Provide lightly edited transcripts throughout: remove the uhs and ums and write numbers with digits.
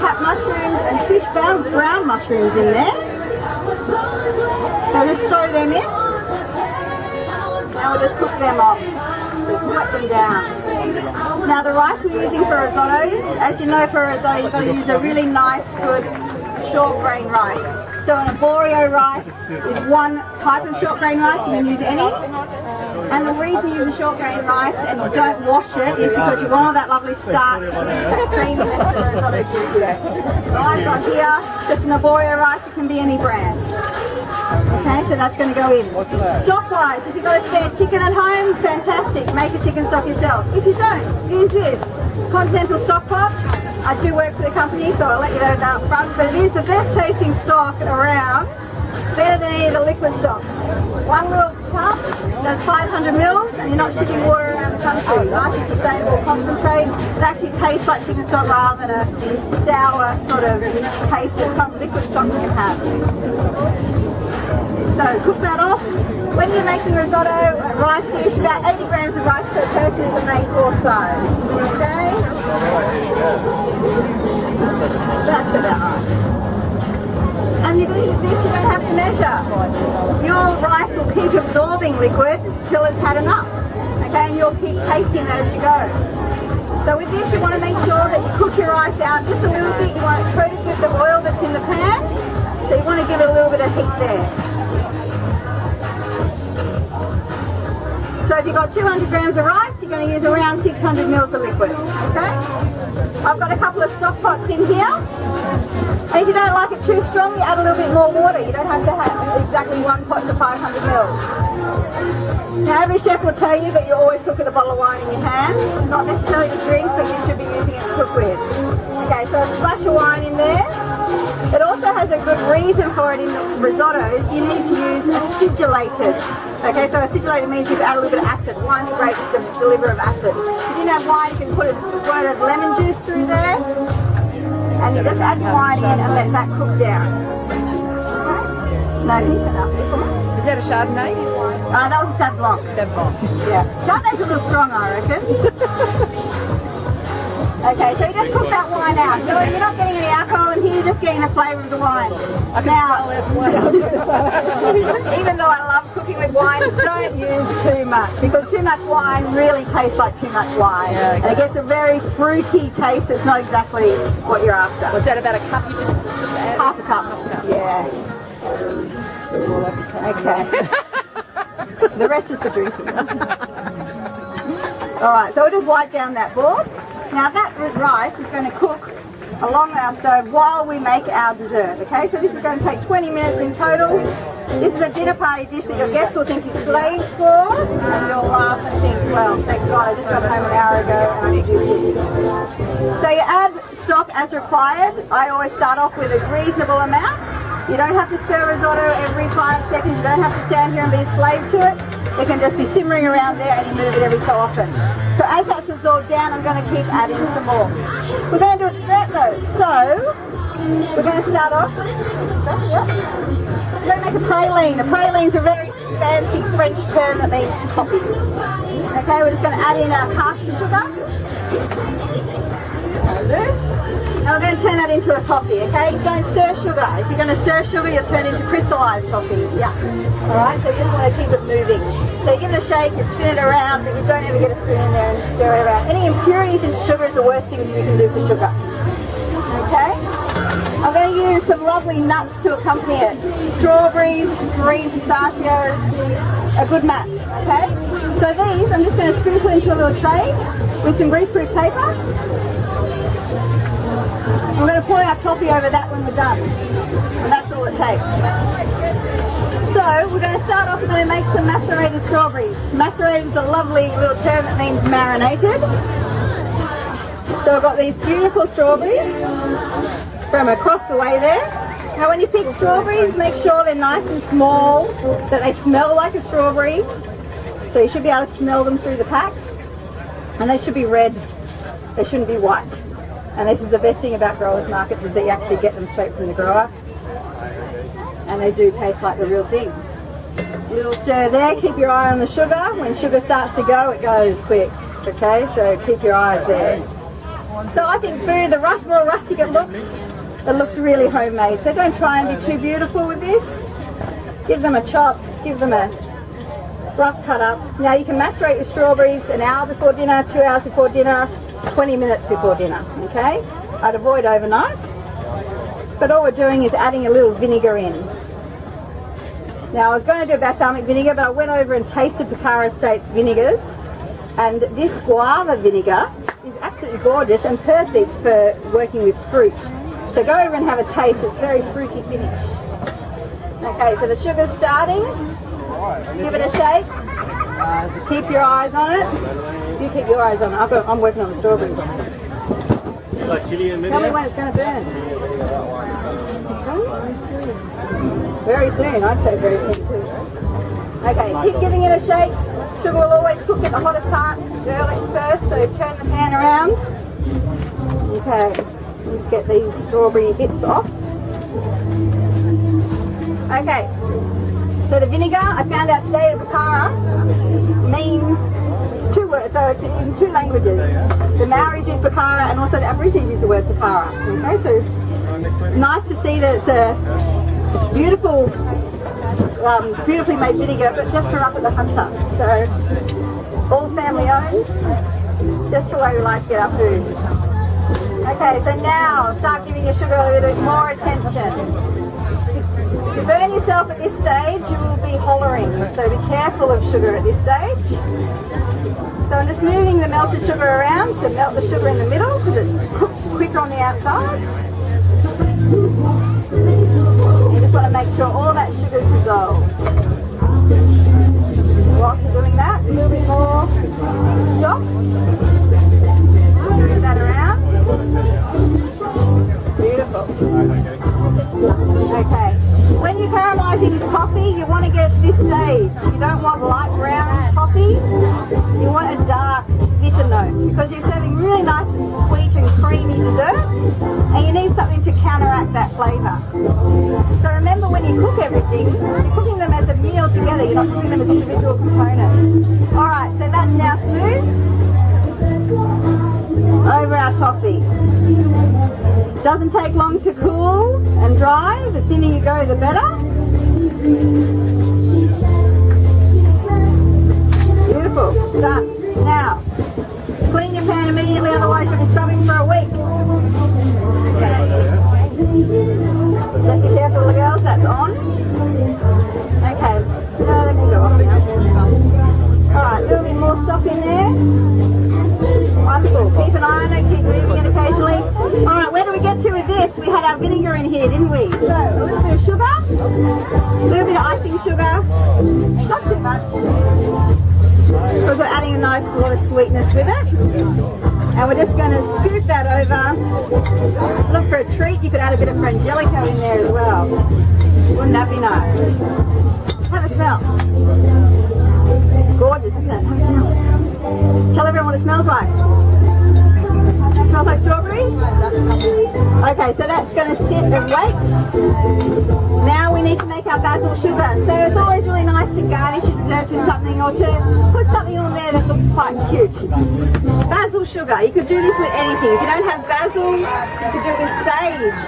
cap mushrooms and fish brown mushrooms in there. So just throw them in. Now we'll just cook them off. We'll sweat them down. Now the rice we're using for risottos, as you know, for a risotto you've got to use a really nice, good short grain rice. So an arborio rice is one type of short grain rice, you can use any. And the reason you use a short grain rice and you don't wash it is because you want all that lovely starch to produce that creaminess that the risotto gives you. What I've got here, just an arborio rice, it can be any brand. Okay, so that's going to go in. Stock-wise, if you've got a spare chicken at home, fantastic, make a chicken stock yourself. If you don't, use this Continental Stock Pot. I do work for the company, so I'll let you know that up front, but it is the best tasting stock around, better than any of the liquid stocks. One little tub does 500 mils, and you're not shipping water around the country. Nice and sustainable concentrate. It actually tastes like chicken stock rather than a sour sort of taste that some liquid stocks can have. So cook that off. When you're making risotto, a rice dish, about 80 grams of rice per person is the main course size. Okay? That's about right. And you do this, you don't have to measure. Your rice will keep absorbing liquid till it's had enough. Okay, and you'll keep tasting that as you go. So with this, you want to make sure that you cook your rice out just a little bit. You want it coated with the oil that's in the pan. So you want to give it a little bit of heat there. So if you've got 200 grams of rice, you're going to use around 600 mils of liquid. Okay? I've got a couple of stock pots in here. And if you don't like it too strong, you add a little bit more water. You don't have to have exactly one pot to 500 mils. Now every chef will tell you that you always cook with a bottle of wine in your hand. Not necessarily to drink, but you should be using it to cook with. Okay, so a splash of wine in there. It also has a good reason for it in risottos. You need to use acidulated. Okay, so acidulated means you can add a little bit of acid. Wine's a great deliverer of acid. If you didn't have wine, you can put a squirt of lemon juice through there. And you just add your wine in and let that cook down. Okay? No, can you turn up there for me? Is that a Chardonnay? That was a Sauv Blanc. Sauv Blanc. Yeah. Chardonnay's a little strong, I reckon. Okay, so you just cook that wine out. So you're not getting any alcohol in here, you're just getting the flavour of the wine. I can smell it. Even though I love cooking with wine, don't use too much, because too much wine really tastes like too much wine. Yeah, okay. And it gets a very fruity taste that's not exactly what you're after. Was that about a cup you just add? Half a cup. Yeah. Okay. The rest is for drinking. Alright, so we'll just wipe down that board. Now that rice is going to cook along our stove while we make our dessert, okay? So this is going to take 20 minutes in total. This is a dinner party dish that your guests will think you slaved for, and you'll laugh and think, well, thank God, I just got home an hour ago and I produced this. So you add stock as required. I always start off with a reasonable amount. You don't have to stir risotto every 5 seconds. You don't have to stand here and be a slave to it. It can just be simmering around there and you move it every so often. So as that's absorbed down, I'm going to keep adding some more. We're going to do a dessert though. So we're going to start off. We're going to make a praline. A praline's a very fancy French term that means toffee. Okay, we're just going to add in our caster sugar. And we're going to turn that into a toffee, okay? Don't stir sugar. If you're going to stir sugar, you'll turn it into crystallized toffee. Yeah. Alright, so you just want to keep it moving. So you give it a shake, you spin it around, but you don't ever get a spoon in there and stir it around. Any impurities into sugar is the worst thing you can do for sugar. Okay? I'm going to use some lovely nuts to accompany it. Strawberries, green pistachios, a good match, okay? So these, I'm just going to sprinkle into a little tray with some greaseproof paper. We're going to pour our toffee over that when we're done. And that's all it takes. So we're going to start off, we're going to make some macerated strawberries. Macerated is a lovely little term that means marinated. So we've got these beautiful strawberries from across the way there. Now when you pick strawberries, make sure they're nice and small, that they smell like a strawberry. So you should be able to smell them through the pack. And they should be red, they shouldn't be white. And this is the best thing about growers markets, is that you actually get them straight from the grower. And they do taste like the real thing. Little stir there, keep your eye on the sugar. When sugar starts to go, it goes quick. Okay, so keep your eyes there. So I think food, the more rustic it looks really homemade. So don't try and be too beautiful with this. Give them a chop, give them a rough cut up. Now you can macerate your strawberries an hour before dinner, 2 hours before dinner, 20 minutes before dinner, okay? I'd avoid overnight. But all we're doing is adding a little vinegar in. Now I was going to do balsamic vinegar, but I went over and tasted Picara Estates vinegars, and this guava vinegar is absolutely gorgeous and perfect for working with fruit. So go over and have a taste. It's very fruity finish. Okay, so the sugar's starting. Give it a shake. Keep your eyes on it. You keep your eyes on it. I'm working on the strawberries. Tell me when it's going to burn. Very soon. I'd say very soon too. Okay, keep giving it a shake. Sugar will always cook at the hottest part early first, so turn the pan around. Okay, let's get these strawberry bits off. Okay, so the vinegar, I found out today that Picara means 2 words, so it's in 2 languages. The Maoris use Picara and also the Aborigines use the word Picara. Okay, so nice to see that it's a beautiful, beautifully made vinegar, but just for up at the Hunter. So all family owned, just the way we like to get our food. Okay, so now start giving your sugar a little bit more attention. To burn yourself at this stage, you will be hollering, so be careful of sugar at this stage. So I'm just moving the melted sugar around to melt the sugar in the middle because it cooks quicker on the outside. You just want to make sure all that sugar is dissolved. Whilst you're doing that, a little bit more stock. Move that around. Beautiful. Okay. When you're caramelising toffee, you want to get it to this stage. You don't want light brown toffee. You want a dark bitter note because you're serving really nice and sweet and creamy desserts, and you need something to counteract that flavour. So remember, when you cook everything, you're cooking them as a meal together. You're not cooking them as individual components. All right, so that's now smooth. Over our toffee. Doesn't take long to cool and dry. The thinner you go, the better. Beautiful. Done. Now, clean your pan immediately, otherwise you'll be scrubbing for a week. Okay. Just be careful, the girls. That's on. Okay. No, let me go off now. Alright, a little bit more stock in there. Wonderful. Keep an eye on it, keep moving it occasionally. Alright, where do we get to with this? We had our vinegar in here, didn't we? So, a little bit of sugar, a little bit of icing sugar, not too much, because we're adding a nice lot of sweetness with it. And we're just going to scoop that over. Look, for a treat, you could add a bit of frangelico in there as well. Wouldn't that be nice? Have a smell. Gorgeous, isn't it? Have a smell. Tell everyone what it smells like. It smells like strawberries? Okay, so that's going to sit and wait. Now we need to make our basil sugar. So it's always really nice to garnish your desserts with something, or to put something on there that looks quite cute. Basil sugar. You could do this with anything. If you don't have basil, you could do it with sage.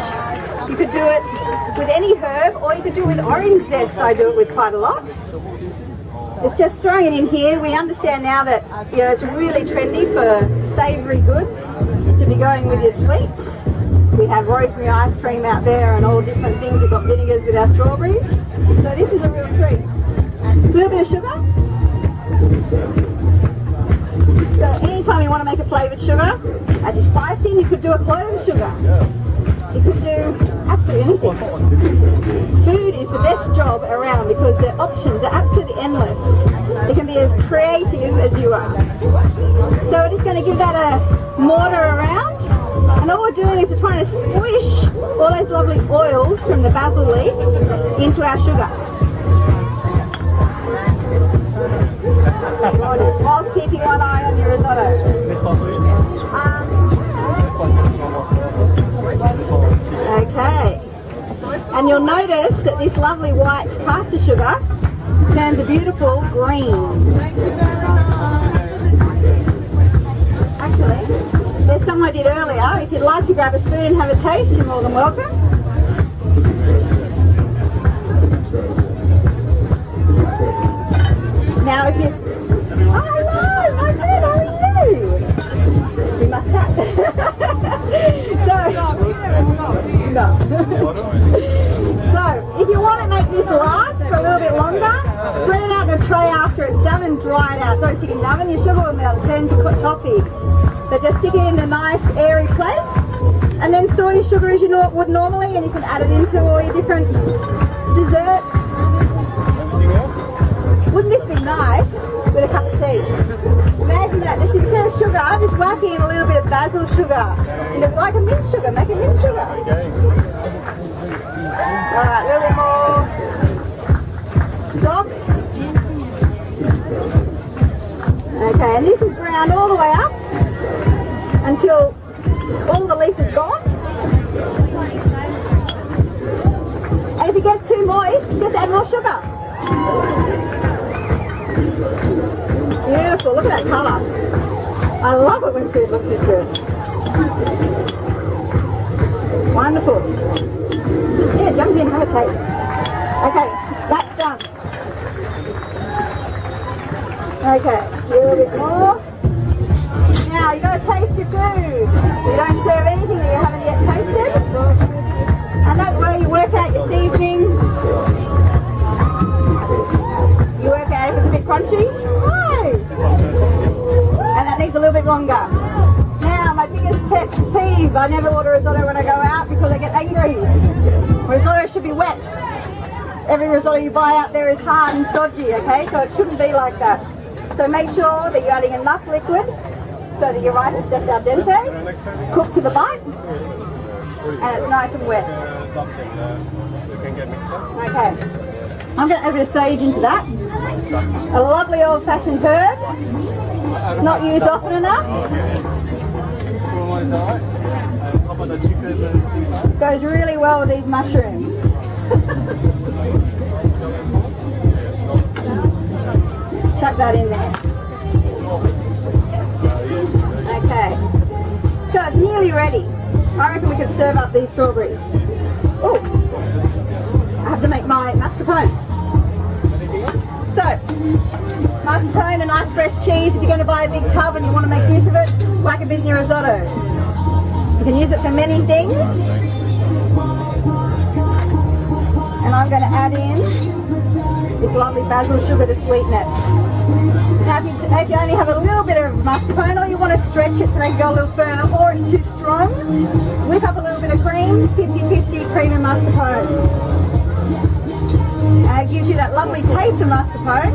You could do it with any herb, or you could do it with orange zest. I do it with quite a lot. It's just throwing it in here. We understand now that, you know, it's really trendy for savoury goods to be going with your sweets. We have rosemary ice cream out there and all different things. We've got vinegars with our strawberries. So this is a real treat. A little bit of sugar. So anytime you want to make a flavoured sugar, add your spicing. You could do a clove sugar. You could do absolutely anything. Food is the best job around because the options are absolutely endless. You can be as creative as you are. So we're just going to give that a mortar around. And all we're doing is we're trying to squish all those lovely oils from the basil leaf into our sugar. Whilst keeping one eye on your risotto. Okay, and you'll notice that this lovely white caster sugar turns a beautiful green. Actually, there's some I did earlier to grab a spoon and have a taste, you're more than welcome. Now if you... Oh, hello, my friend, how are you? We must chat. So if you want to make this last for a little bit longer, spread it out in a tray after it's done and dry it out. Don't stick it in the oven, your sugar will melt, turn to toffee. But just stick it in a nice airy place and then store your sugar as you would normally, and you can add it into all your different desserts. Wouldn't this be nice with a cup of tea? Imagine that, just instead of sugar, just whacking in a little bit of basil sugar. It looks like a mint sugar, make a mint sugar. Alright, a little bit more. Stop. Okay, and this is ground all the way up until all the leaf is gone. And if it gets too moist, just add more sugar. Beautiful, look at that colour. I love it when food looks this good. Wonderful. Yeah, jump in, have a taste. Okay, that's done. Okay, a little bit more. Now, you've got to taste your food. You don't serve anything that you haven't yet tasted. And that way you work out your seasoning. You work out if it's a bit crunchy. And that needs a little bit longer. Now, my biggest pet peeve, I never order risotto when I go out because I get angry. Risotto should be wet. Every risotto you buy out there is hard and stodgy, okay? So it shouldn't be like that. So make sure that you're adding enough liquid so that your rice is just al dente, cooked to the bite, and it's nice and wet. Okay. I'm going to add a bit of sage into that. A lovely old-fashioned herb, not used often enough. Goes really well with these mushrooms. Chuck that in there. Okay. So it's nearly ready. I reckon we could serve up these strawberries. Oh, I have to make my mascarpone. So, mascarpone, a nice fresh cheese. If you're going to buy a big tub and you want to make use of it, whack a bit in your risotto. You can use it for many things. And I'm going to add in this lovely basil sugar to sweeten it. Now if you only have a little bit of mascarpone, or you want to stretch it to make it go a little further, or it's too strong, whip up a little bit of cream, 50-50 cream and mascarpone. And it gives you that lovely taste of mascarpone,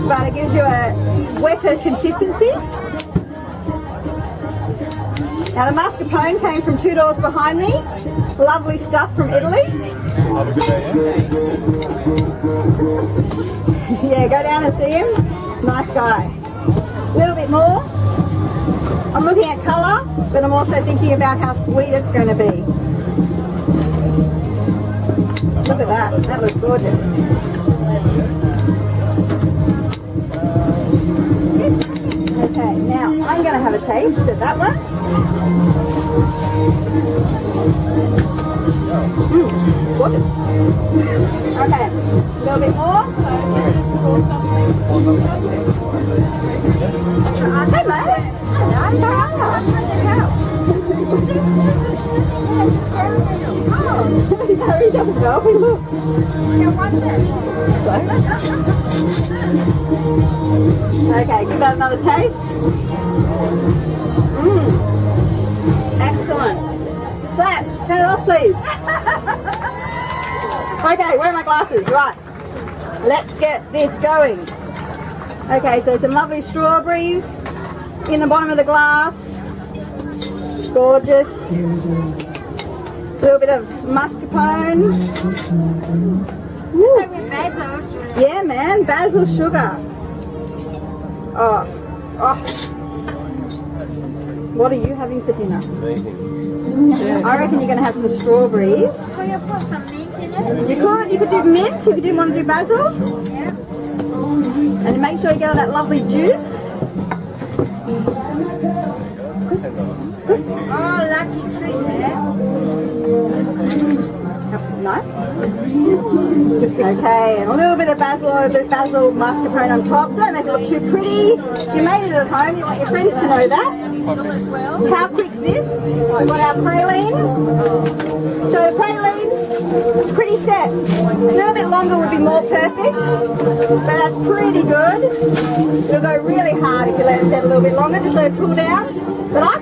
but it gives you a wetter consistency. Now the mascarpone came from 2 doors behind me. Lovely stuff from Italy. Yeah, go down and see him. Nice guy. A little bit more. I'm looking at colour, but I'm also thinking about how sweet it's going to be. Look at that. That looks gorgeous. Okay, now I'm going to have a taste of that one. Gorgeous. Okay, a little bit more. Say, mate. How are you? He doesn't know. He looks. Okay, give that another taste. Excellent. So, turn it off, please. Okay, where are my glasses? Right, let's get this going. Okay, so some lovely strawberries in the bottom of the glass. Gorgeous. A little bit of mascarpone. Woo. Yeah, man, basil sugar. Oh. What are you having for dinner? Amazing. I reckon you're going to have some strawberries. So you put some mint in it? You could do mint if you didn't want to do basil. Yeah. And make sure you get all that lovely juice. Oh, lucky. Okay, and a little bit of basil, mascarpone on top. Don't make it look too pretty. You made it at home, you want your friends to know that. How quick's this? We've got our praline. So the praline, pretty set. A little bit longer would be more perfect, but that's pretty good. It'll go really hard if you let it set a little bit longer, just let it cool down. But I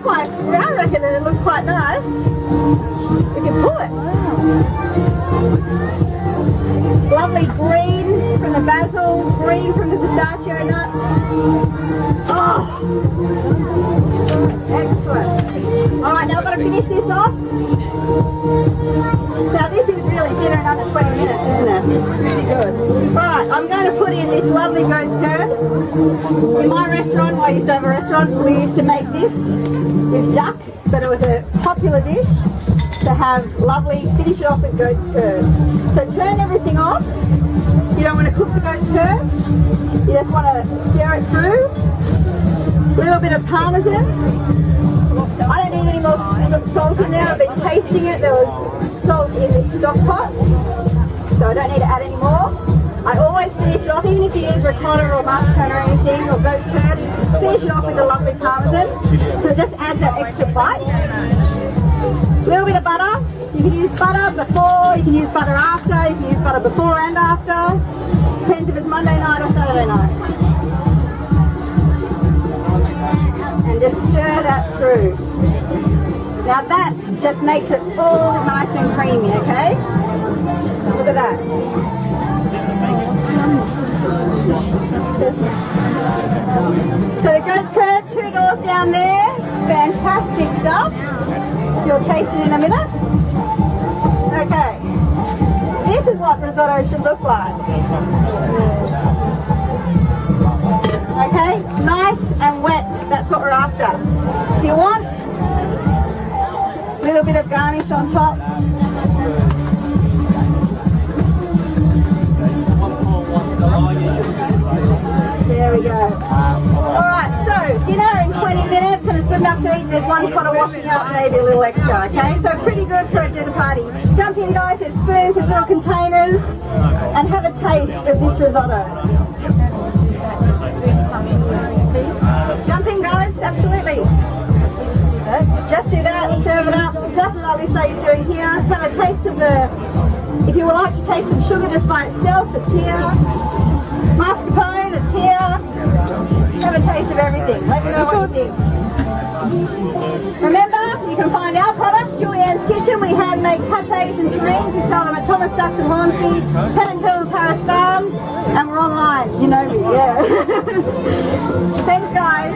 reckon that it looks quite nice. We can pull it. Lovely green from the basil, green from the pistachio nuts. Oh, excellent. Alright, now I've got to finish this off. Now this is really dinner in under 20 minutes, isn't it? Really good. Alright, I'm going to put in this lovely goat's curd. In my restaurant, I used to have a restaurant, we used to make this with duck, but it was a popular dish to have finish it off with goat's curd. So turn everything off. You don't want to cook the goat's curd. You just want to stir it through. A little bit of parmesan. I don't need any more salt in there. I've been tasting it. There was salt in this stock pot, so I don't need to add any more. I always finish it off, even if you use ricotta or mascarpone or anything, or goat's curd, finish it off with a lovely parmesan. So it just adds that extra bite. A little bit of butter. You can use butter before, you can use butter after, you can use butter before and after. Depends if it's Monday night or Saturday night. And just stir that through. Now that just makes it all nice and creamy, okay? Look at that. So the goat's curd, 2 doors down there. Fantastic stuff. You'll taste it in a minute. Okay. This is what risotto should look like. Okay, nice and wet. That's what we're after. If you want a little bit of garnish on top. There we go. Alright, so dinner in 20 minutes and it's good enough to eat. There's 1 pot of washing up, maybe a little extra, okay? So pretty good for a dinner party. Jump in guys, there's spoons, there's little containers, and have a taste of this risotto. Jump in guys, absolutely. Just do that, serve it up. Exactly like Lisa is doing here. Have a taste of the, if you would like to taste some sugar just by itself, it's here. Mascarpone, it's here. Have a taste of everything. Let me know what you think. Remember, you can find our products, Julianne's Kitchen. We handmade pâtés and terrines. We sell them at Thomas Ducks and Hornsby, Pennant Hills, Harris Farm, and we're online. You know me, yeah. Thanks, guys.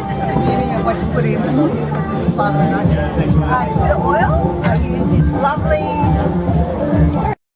What you put in? Just a bit of oil. I use this lovely